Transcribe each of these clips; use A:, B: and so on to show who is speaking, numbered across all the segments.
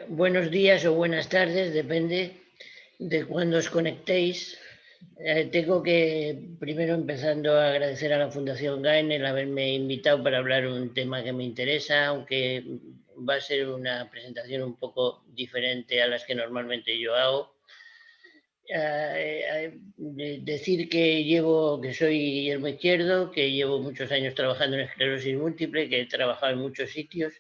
A: Buenos días o buenas tardes, depende de cuándo os conectéis. Tengo que, primero empezando a agradecer a la Fundación GAEN el haberme invitado para hablar un tema que me interesa, aunque va a ser una presentación un poco diferente a las que normalmente yo hago. Decir que soy Guillermo Izquierdo, que llevo muchos años trabajando en esclerosis múltiple, que he trabajado en muchos sitios,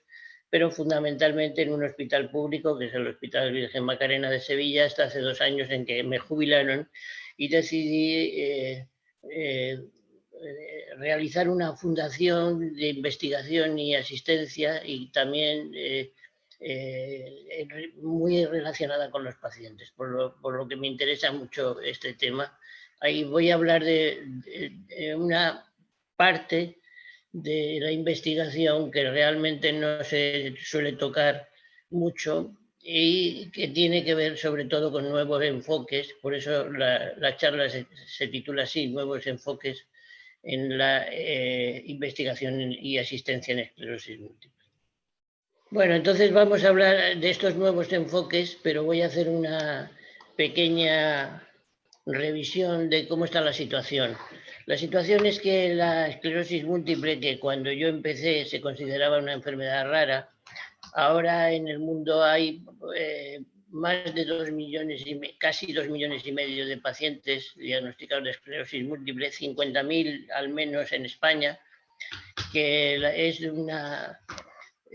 A: pero fundamentalmente en un hospital público, que es el Hospital Virgen Macarena de Sevilla, hasta hace 2 años en que me jubilaron y decidí realizar una fundación de investigación y asistencia y también muy relacionada con los pacientes, por lo que me interesa mucho este tema. Ahí voy a hablar de una parte de la investigación que realmente no se suele tocar mucho y que tiene que ver sobre todo con nuevos enfoques, por eso la charla se titula así, Nuevos enfoques en la investigación y asistencia en esclerosis múltiple. Bueno, entonces vamos a hablar de estos nuevos enfoques, pero voy a hacer una pequeña revisión de cómo está la situación. La situación es que la esclerosis múltiple, que cuando yo empecé se consideraba una enfermedad rara, ahora en el mundo hay más de 2 millones, casi 2 millones y medio de pacientes diagnosticados de esclerosis múltiple, 50.000 al menos en España, que es una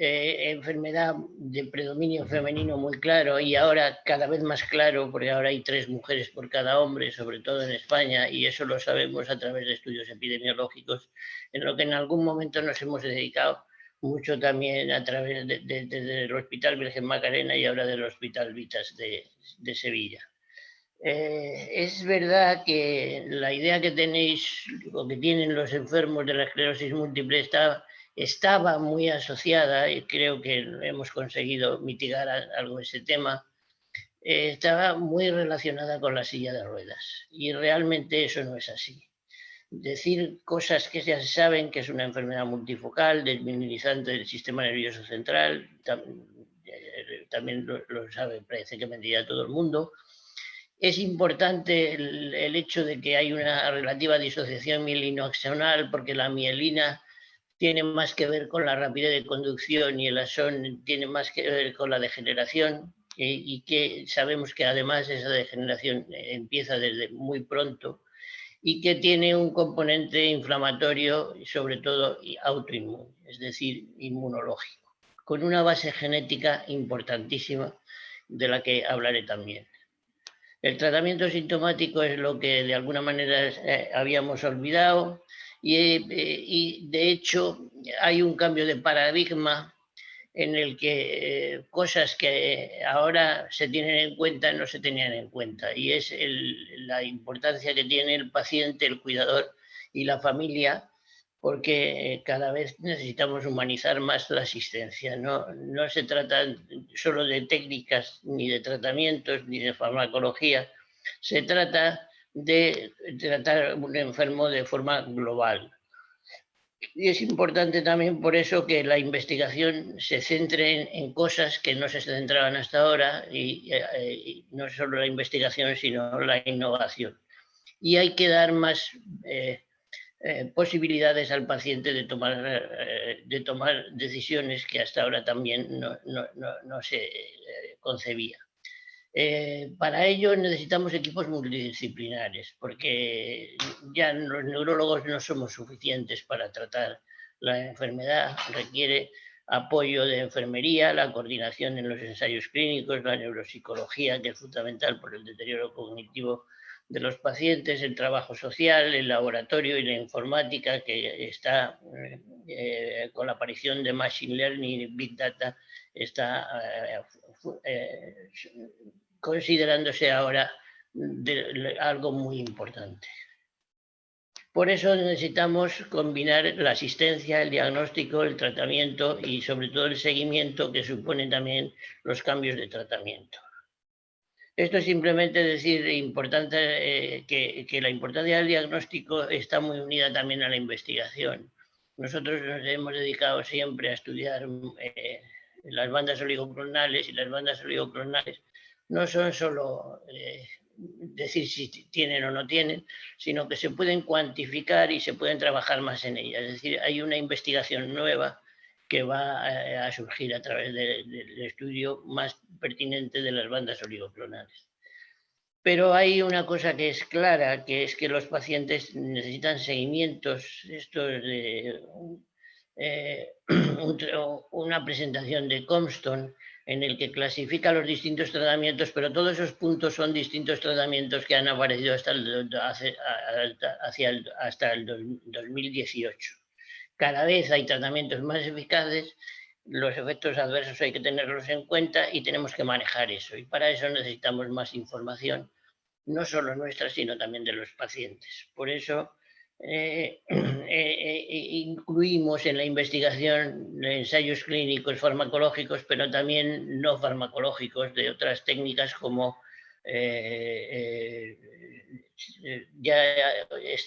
A: enfermedad de predominio femenino muy claro y ahora cada vez más claro, porque ahora hay 3 mujeres por cada hombre, sobre todo en España, y eso lo sabemos a través de estudios epidemiológicos, en lo que en algún momento nos hemos dedicado mucho también a través del Hospital Virgen Macarena y ahora del Hospital Vitas de Sevilla. Es verdad que la idea que tenéis o que tienen los enfermos de la esclerosis múltiple estaba muy asociada, y creo que hemos conseguido mitigar algo ese tema, estaba muy relacionada con la silla de ruedas. Y realmente eso no es así. Decir cosas que ya se saben, que es una enfermedad multifocal, desmineralizante del sistema nervioso central, también lo sabe prácticamente ya todo el mundo. Es importante el hecho de que hay una relativa disociación mielino-axonal, porque la mielina tiene más que ver con la rapidez de conducción y el axón tiene más que ver con la degeneración, y que sabemos que además esa degeneración empieza desde muy pronto y que tiene un componente inflamatorio y sobre todo autoinmune, es decir, inmunológico, con una base genética importantísima de la que hablaré también. El tratamiento sintomático es lo que de alguna manera habíamos olvidado y de hecho hay un cambio de paradigma en el que cosas que ahora se tienen en cuenta no se tenían en cuenta, y es la importancia que tiene el paciente, el cuidador y la familia, porque cada vez necesitamos humanizar más la asistencia. No se trata solo de técnicas, ni de tratamientos, ni de farmacología, se trata de tratar un enfermo de forma global. Y es importante también por eso que la investigación se centre en cosas que no se centraban hasta ahora, y no solo la investigación, sino la innovación. Y hay que dar más posibilidades al paciente de tomar decisiones que hasta ahora también no se concebía. Para ello necesitamos equipos multidisciplinares, porque ya los neurólogos no somos suficientes para tratar la enfermedad, requiere apoyo de enfermería, la coordinación en los ensayos clínicos, la neuropsicología, que es fundamental por el deterioro cognitivo de los pacientes, el trabajo social, el laboratorio y la informática, que está con la aparición de Machine Learning y Big Data, está considerándose ahora algo muy importante. Por eso necesitamos combinar la asistencia, el diagnóstico, el tratamiento y sobre todo el seguimiento que suponen también los cambios de tratamiento. Esto es simplemente decir que la importancia del diagnóstico está muy unida también a la investigación. Nosotros nos hemos dedicado siempre a estudiar las bandas oligoclonales, y las bandas oligoclonales no son solo decir si tienen o no tienen, sino que se pueden cuantificar y se pueden trabajar más en ellas. Es decir, hay una investigación nueva que va a surgir a través del estudio más pertinente de las bandas oligoclonales. Pero hay una cosa que es clara, que es que los pacientes necesitan seguimientos, una presentación de Comston en el que clasifica los distintos tratamientos, pero todos esos puntos son distintos tratamientos que han aparecido hasta el 2018. Cada vez hay tratamientos más eficaces, los efectos adversos hay que tenerlos en cuenta y tenemos que manejar eso. Y para eso necesitamos más información, no solo nuestra, sino también de los pacientes. Por eso incluimos en la investigación ensayos clínicos farmacológicos, pero también no farmacológicos, de otras técnicas como ya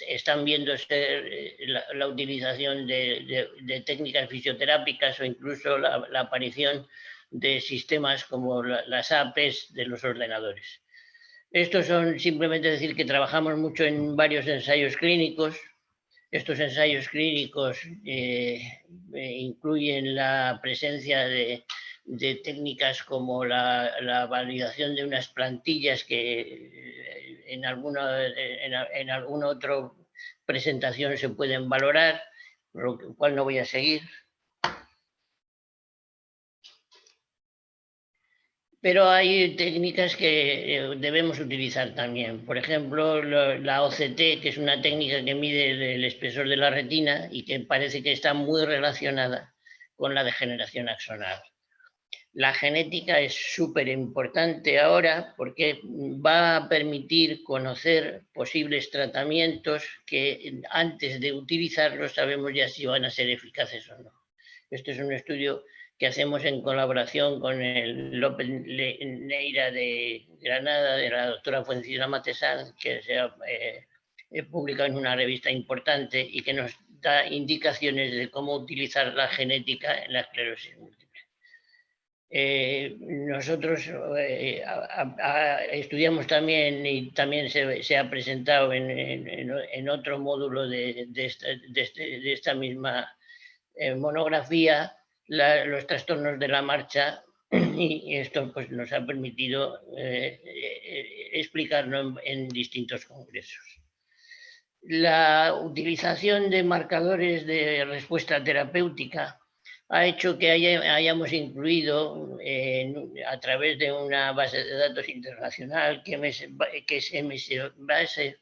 A: están viéndose la utilización de técnicas fisioterápicas o incluso la aparición de sistemas como las APs de los ordenadores. Estos son simplemente decir que trabajamos mucho en varios ensayos clínicos. Estos ensayos clínicos incluyen la presencia de técnicas como la validación de unas plantillas que en alguna otra presentación se pueden valorar, lo cual no voy a seguir. Pero hay técnicas que debemos utilizar también. Por ejemplo, la OCT, que es una técnica que mide el espesor de la retina y que parece que está muy relacionada con la degeneración axonal. La genética es súper importante ahora porque va a permitir conocer posibles tratamientos que antes de utilizarlos sabemos ya si van a ser eficaces o no. Esto es un estudio que hacemos en colaboración con el López Neira de Granada, de la doctora Fuencina Matesán, que se ha publicado en una revista importante y que nos da indicaciones de cómo utilizar la genética en la esclerosis múltiple. Nosotros estudiamos también, y también se ha presentado en otro módulo de esta misma monografía, los trastornos de la marcha, y esto pues, nos ha permitido explicarlo en distintos congresos. La utilización de marcadores de respuesta terapéutica ha hecho que hayamos incluido a través de una base de datos internacional que es MSBase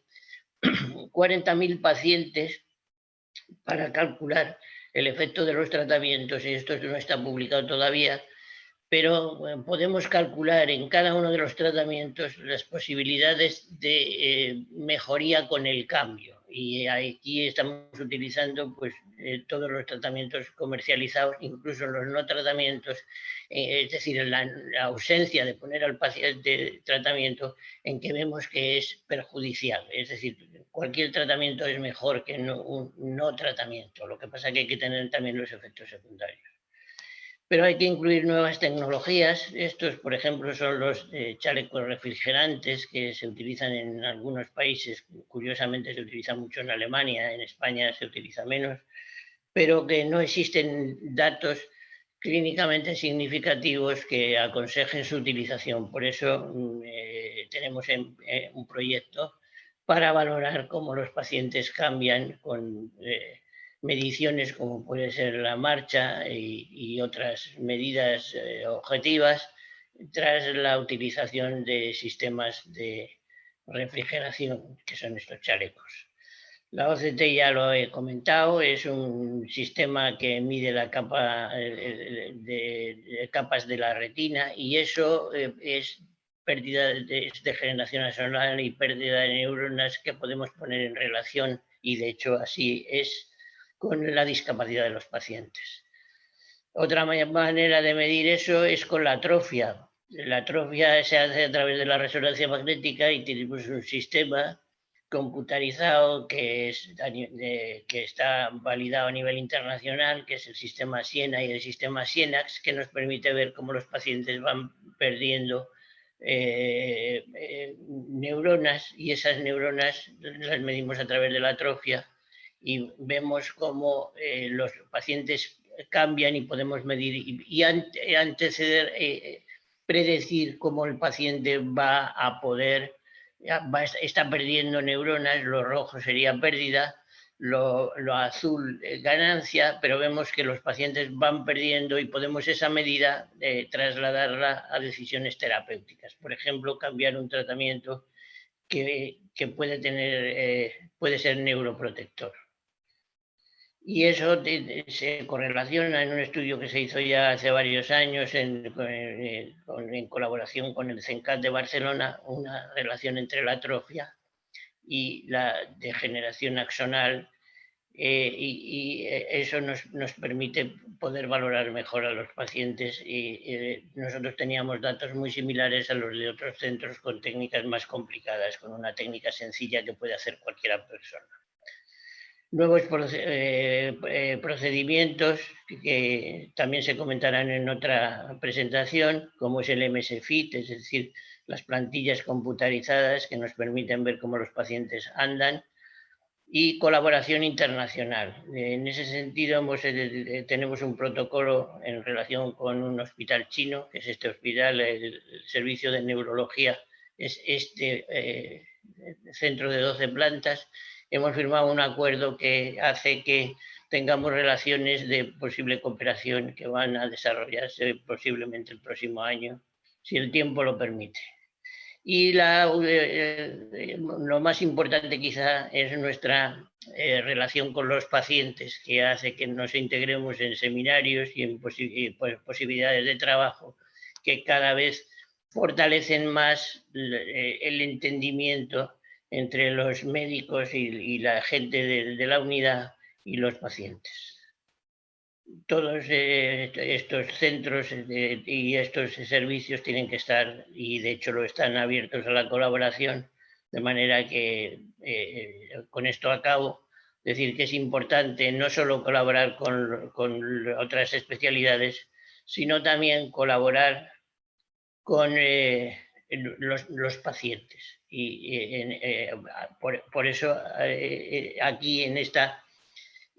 A: 40.000 pacientes para calcular el efecto de los tratamientos, y esto no está publicado todavía, pero podemos calcular en cada uno de los tratamientos las posibilidades de mejoría con el cambio. Y aquí estamos utilizando pues, todos los tratamientos comercializados, incluso los no tratamientos, es decir, la ausencia de poner al paciente tratamiento en que vemos que es perjudicial. Es decir, cualquier tratamiento es mejor que un no tratamiento. Lo que pasa es que hay que tener también los efectos secundarios. Pero hay que incluir nuevas tecnologías. Estos, por ejemplo, son los chalecos refrigerantes que se utilizan en algunos países. Curiosamente se utiliza mucho en Alemania, en España se utiliza menos, pero que no existen datos clínicamente significativos que aconsejen su utilización. Por eso tenemos un proyecto para valorar cómo los pacientes cambian con mediciones como puede ser la marcha y otras medidas objetivas tras la utilización de sistemas de refrigeración, que son estos chalecos. La OCT ya lo he comentado, es un sistema que mide la capa de capas de la retina, y eso es pérdida de degeneración axonal y pérdida de neuronas que podemos poner en relación, y de hecho así es, con la discapacidad de los pacientes. Otra manera de medir eso es con la atrofia. La atrofia se hace a través de la resonancia magnética y tenemos un sistema computarizado que está validado a nivel internacional, que es el sistema Siena y el sistema Sienax, que nos permite ver cómo los pacientes van perdiendo neuronas, y esas neuronas las medimos a través de la atrofia y vemos cómo los pacientes cambian y podemos medir y anteceder, predecir cómo el paciente va a poder, está perdiendo neuronas. Lo rojo sería pérdida, lo azul ganancia, pero vemos que los pacientes van perdiendo y podemos esa medida trasladarla a decisiones terapéuticas. Por ejemplo, cambiar un tratamiento que puede ser neuroprotector. Y eso se correlaciona en un estudio que se hizo ya hace varios años en colaboración con el CENCAT de Barcelona, una relación entre la atrofia y la degeneración axonal, y eso nos permite poder valorar mejor a los pacientes, y nosotros teníamos datos muy similares a los de otros centros con técnicas más complicadas, con una técnica sencilla que puede hacer cualquier persona. Nuevos procedimientos que también se comentarán en otra presentación, como es el MSFIT, es decir, las plantillas computarizadas que nos permiten ver cómo los pacientes andan, y colaboración internacional. En ese sentido tenemos un protocolo en relación con un hospital chino, que es este hospital, el servicio de neurología, es este centro de 12 plantas. Hemos firmado un acuerdo que hace que tengamos relaciones de posible cooperación que van a desarrollarse posiblemente el próximo año, si el tiempo lo permite. Y lo más importante quizá es nuestra relación con los pacientes, que hace que nos integremos en seminarios y en posibilidades de trabajo que cada vez fortalecen más el entendimiento entre los médicos y la gente de la unidad y los pacientes. Todos estos centros y estos servicios tienen que estar, y de hecho lo están, abiertos a la colaboración, de manera que con esto acabo, decir que es importante no solo colaborar con otras especialidades, sino también colaborar con los pacientes. Y por eso aquí en esta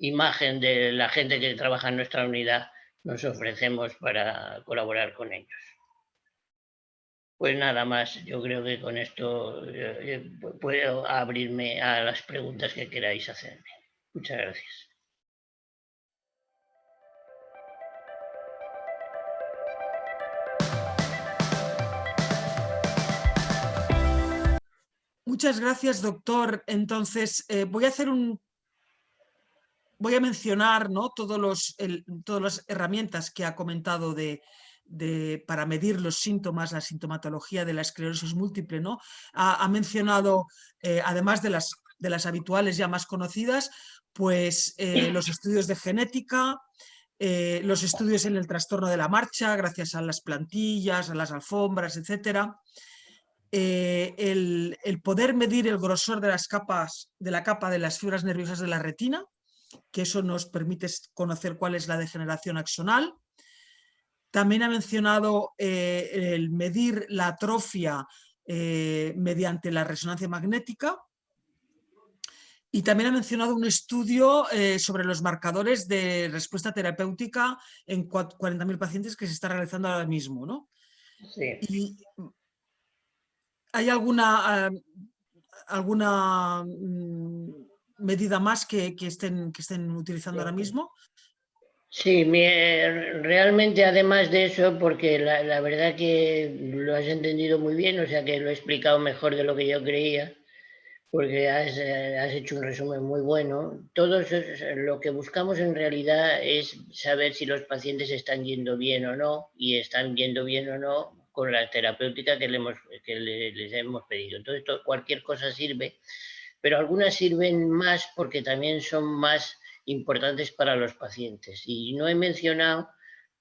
A: imagen de la gente que trabaja en nuestra unidad nos ofrecemos para colaborar con ellos. Pues nada más, yo creo que con esto puedo abrirme a las preguntas que queráis hacerme. Muchas gracias.
B: Muchas gracias, doctor. Entonces, voy a mencionar, ¿no?, todas las herramientas que ha comentado para medir los síntomas, la sintomatología de la esclerosis múltiple, ¿no? Ha mencionado, además de las habituales ya más conocidas, pues los estudios de genética, los estudios en el trastorno de la marcha, gracias a las plantillas, a las alfombras, etcétera. El poder medir el grosor de la capa de las fibras nerviosas de la retina, que eso nos permite conocer cuál es la degeneración axonal. También ha mencionado el medir la atrofia mediante la resonancia magnética. Y también ha mencionado un estudio sobre los marcadores de respuesta terapéutica en 40.000 pacientes que se está realizando ahora mismo, ¿no?
A: Sí.
B: Y ¿hay alguna medida más que estén utilizando ahora mismo?
A: Sí, realmente además de eso, porque la verdad que lo has entendido muy bien, o sea que lo he explicado mejor de lo que yo creía, porque has hecho un resumen muy bueno. Lo que buscamos en realidad es saber si los pacientes están yendo bien o no, y están yendo bien o no con la terapéutica que les hemos pedido. Entonces, cualquier cosa sirve, pero algunas sirven más porque también son más importantes para los pacientes. Y no he mencionado,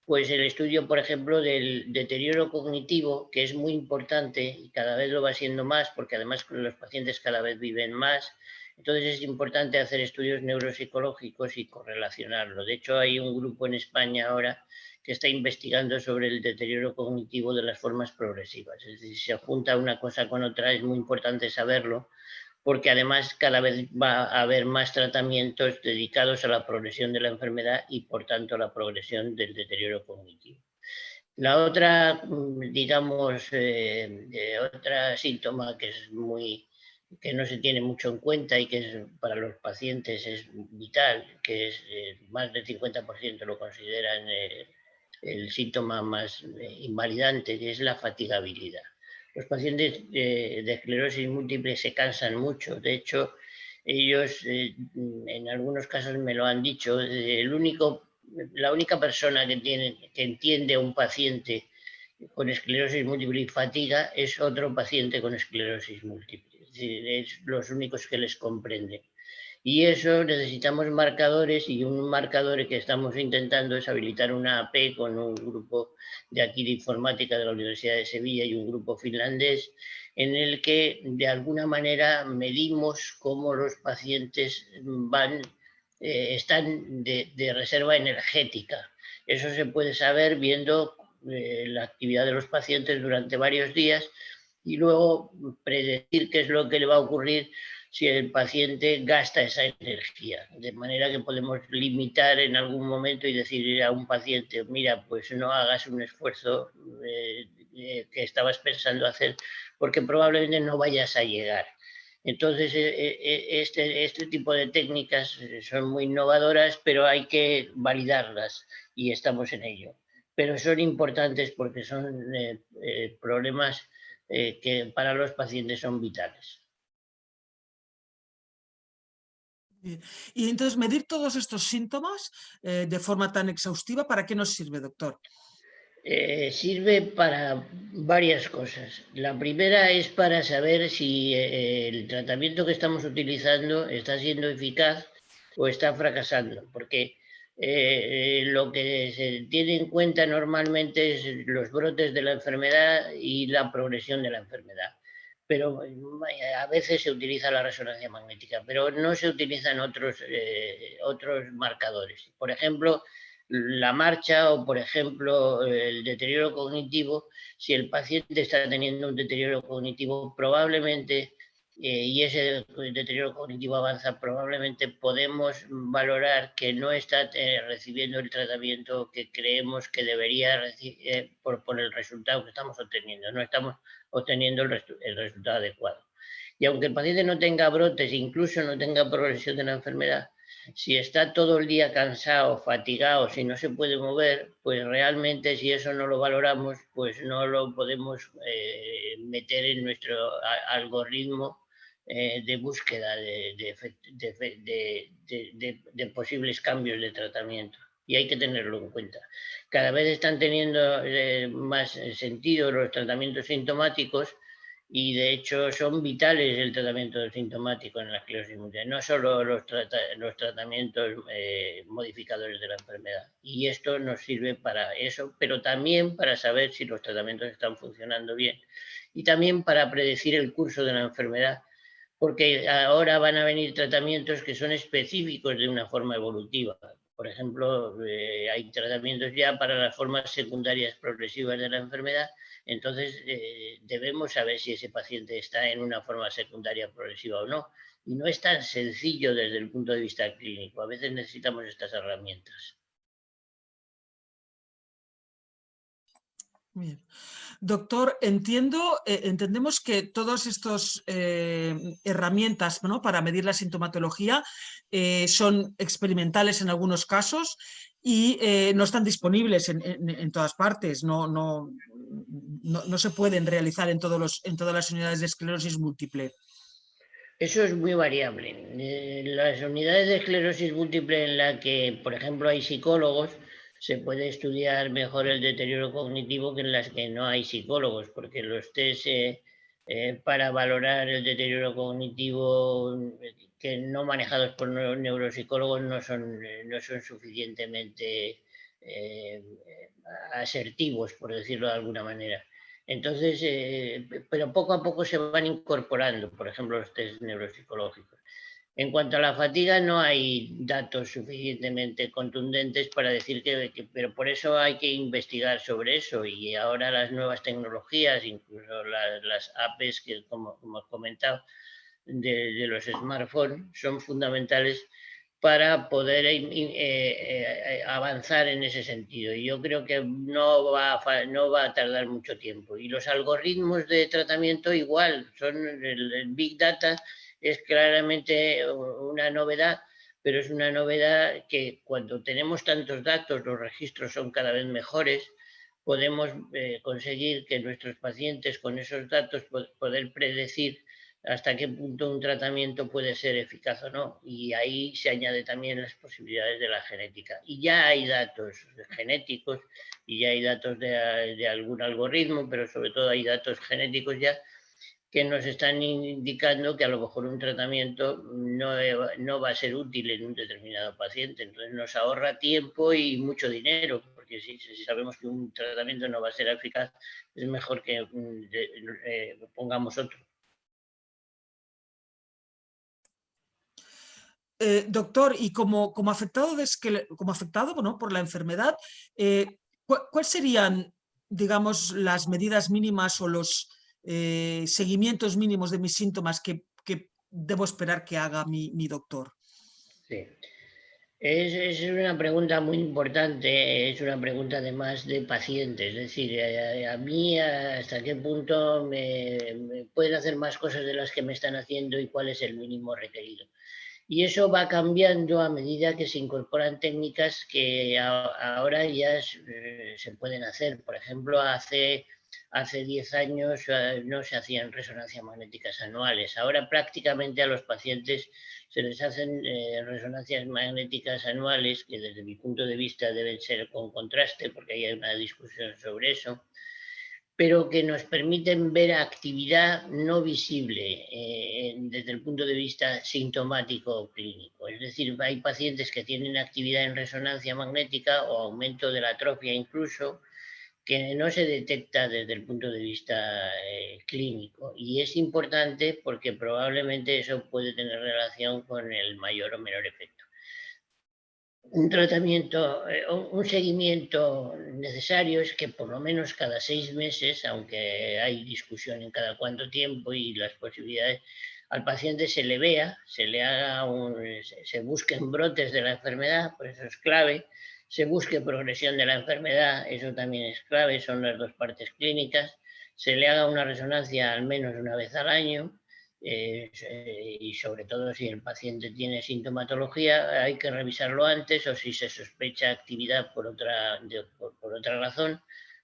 A: pues el estudio, por ejemplo, del deterioro cognitivo, que es muy importante y cada vez lo va siendo más, porque además los pacientes cada vez viven más. Entonces es importante hacer estudios neuropsicológicos y correlacionarlo. De hecho, hay un grupo en España ahora que está investigando sobre el deterioro cognitivo de las formas progresivas. Es decir, si se junta una cosa con otra, es muy importante saberlo, porque además cada vez va a haber más tratamientos dedicados a la progresión de la enfermedad y por tanto a la progresión del deterioro cognitivo. La otra, digamos, otra síntoma que no se tiene mucho en cuenta y que es, para los pacientes es vital, que es más del 50% lo consideran el síntoma más invalidante, que es la fatigabilidad. Los pacientes de esclerosis múltiple se cansan mucho. De hecho, ellos en algunos casos me lo han dicho. La única persona que entiende a un paciente con esclerosis múltiple y fatiga es otro paciente con esclerosis múltiple. Es decir, es los únicos que les comprenden. Y eso necesitamos marcadores, y un marcador que estamos intentando es habilitar una AP con un grupo de aquí de informática de la Universidad de Sevilla y un grupo finlandés, en el que de alguna manera medimos cómo los pacientes están de reserva energética. Eso se puede saber viendo la actividad de los pacientes durante varios días y luego predecir qué es lo que le va a ocurrir si el paciente gasta esa energía, de manera que podemos limitar en algún momento y decir a un paciente, mira, pues no hagas un esfuerzo que estabas pensando hacer, porque probablemente no vayas a llegar. Entonces, este tipo de técnicas son muy innovadoras, pero hay que validarlas y estamos en ello. Pero son importantes porque son problemas que para los pacientes son vitales.
B: Y entonces, medir todos estos síntomas de forma tan exhaustiva, ¿para qué nos sirve, doctor?
A: Sirve para varias cosas. La primera es para saber si el tratamiento que estamos utilizando está siendo eficaz o está fracasando, porque lo que se tiene en cuenta normalmente es los brotes de la enfermedad y la progresión de la enfermedad. Pero a veces se utiliza la resonancia magnética, pero no se utilizan otros marcadores. Por ejemplo, la marcha o, por ejemplo, el deterioro cognitivo. Si el paciente está teniendo un deterioro cognitivo, probablemente, y ese deterioro cognitivo avanza, probablemente podemos valorar que no está recibiendo el tratamiento que creemos que debería recibir por el resultado que estamos obteniendo. No estamos obteniendo el resultado adecuado. Y aunque el paciente no tenga brotes, incluso no tenga progresión de la enfermedad, si está todo el día cansado, fatigado, si no se puede mover, pues realmente si eso no lo valoramos, pues no lo podemos meter en nuestro algoritmo de búsqueda de posibles cambios de tratamiento. Y hay que tenerlo en cuenta. Cada vez están teniendo más sentido los tratamientos sintomáticos, y de hecho son vitales el tratamiento sintomático en la esclerosis múltiple, no solo los tratamientos modificadores de la enfermedad. Y esto nos sirve para eso, pero también para saber si los tratamientos están funcionando bien y también para predecir el curso de la enfermedad, porque ahora van a venir tratamientos que son específicos de una forma evolutiva. Por ejemplo, hay tratamientos ya para las formas secundarias progresivas de la enfermedad. Entonces, debemos saber si ese paciente está en una forma secundaria progresiva o no. Y no es tan sencillo desde el punto de vista clínico. A veces necesitamos estas herramientas.
B: Bien. Doctor, entendemos que todas estas herramientas, ¿no?, para medir la sintomatología son experimentales en algunos casos y no están disponibles en todas partes, no se pueden realizar en todas las unidades de esclerosis múltiple.
A: Eso es muy variable. Las unidades de esclerosis múltiple en las que, por ejemplo, hay psicólogos, se puede estudiar mejor el deterioro cognitivo que en las que no hay psicólogos, porque los test para valorar el deterioro cognitivo que no manejados por neuropsicólogos no son suficientemente asertivos, por decirlo de alguna manera. Entonces, pero poco a poco se van incorporando, por ejemplo, los test neuropsicológicos. En cuanto a la fatiga, no hay datos suficientemente contundentes para decir pero por eso hay que investigar sobre eso. Y ahora las nuevas tecnologías, incluso las apps que, como hemos comentado, de los smartphones, son fundamentales para poder avanzar en ese sentido. Y yo creo que no va a tardar mucho tiempo. Y los algoritmos de tratamiento igual, son el Big Data es claramente una novedad, pero es una novedad que cuando tenemos tantos datos, los registros son cada vez mejores, podemos conseguir que nuestros pacientes con esos datos poder predecir hasta qué punto un tratamiento puede ser eficaz o no. Y ahí se añade también las posibilidades de la genética. Y ya hay datos genéticos y ya hay datos de algún algoritmo, pero sobre todo hay datos genéticos ya que nos están indicando que a lo mejor un tratamiento no va a ser útil en un determinado paciente. Entonces nos ahorra tiempo y mucho dinero, porque si sabemos que un tratamiento no va a ser eficaz, es mejor que pongamos otro.
B: Doctor, y como afectado, ¿no?, por la enfermedad, ¿cuáles serían, digamos, las medidas mínimas o los seguimientos mínimos de mis síntomas que debo esperar que haga mi doctor?
A: Sí. Es una pregunta muy importante, es una pregunta además de paciente, es decir, a mí hasta qué punto me pueden hacer más cosas de las que me están haciendo y cuál es el mínimo requerido. Y eso va cambiando a medida que se incorporan técnicas que ahora ya se pueden hacer. Por ejemplo, hace 10 años no se hacían resonancias magnéticas anuales. Ahora prácticamente a los pacientes se les hacen resonancias magnéticas anuales, que desde mi punto de vista deben ser con contraste, porque hay una discusión sobre eso, pero que nos permiten ver actividad no visible desde el punto de vista sintomático o clínico. Es decir, hay pacientes que tienen actividad en resonancia magnética o aumento de la atrofia incluso, que no se detecta desde el punto de vista clínico. Y es importante porque probablemente eso puede tener relación con el mayor o menor efecto. Un tratamiento, un seguimiento necesario es que por lo menos cada 6 meses, aunque hay discusión en cada cuánto tiempo y las posibilidades, al paciente se le vea, se busquen brotes de la enfermedad, por eso es clave, se busque progresión de la enfermedad, eso también es clave, son las dos partes clínicas, se le haga una resonancia al menos una vez al año, y sobre todo si el paciente tiene sintomatología hay que revisarlo antes, o si se sospecha actividad por otra razón,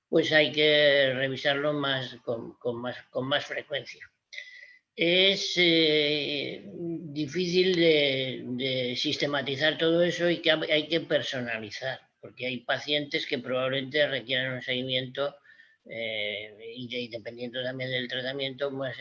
A: pues hay que revisarlo con más frecuencia. Es difícil de sistematizar todo eso y que hay que personalizar, porque hay pacientes que probablemente requieran un seguimiento y dependiendo también del tratamiento más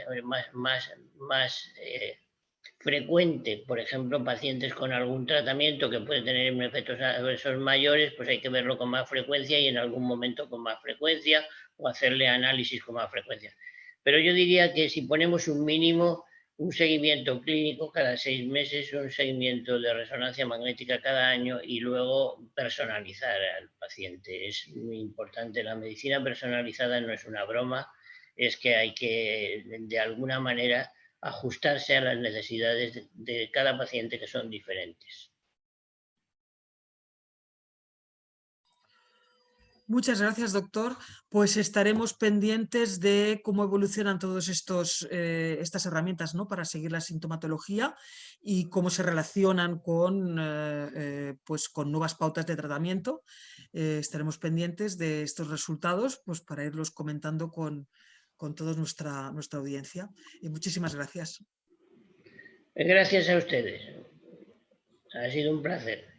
A: frecuente. Por ejemplo, pacientes con algún tratamiento que puede tener efectos adversos mayores, pues hay que verlo con más frecuencia y en algún momento con más frecuencia, o hacerle análisis con más frecuencia. Pero yo diría que si ponemos un mínimo, un seguimiento clínico cada 6 meses, un seguimiento de resonancia magnética cada año y luego personalizar al paciente. Es muy importante. La medicina personalizada no es una broma, es que hay que, de alguna manera, ajustarse a las necesidades de cada paciente, que son diferentes.
B: Muchas gracias, doctor. Pues estaremos pendientes de cómo evolucionan todas estas herramientas, ¿no?, para seguir la sintomatología y cómo se relacionan pues con nuevas pautas de tratamiento. Estaremos pendientes de estos resultados, pues, para irlos comentando con toda nuestra audiencia. Y muchísimas gracias.
A: Gracias a ustedes. Ha sido un placer.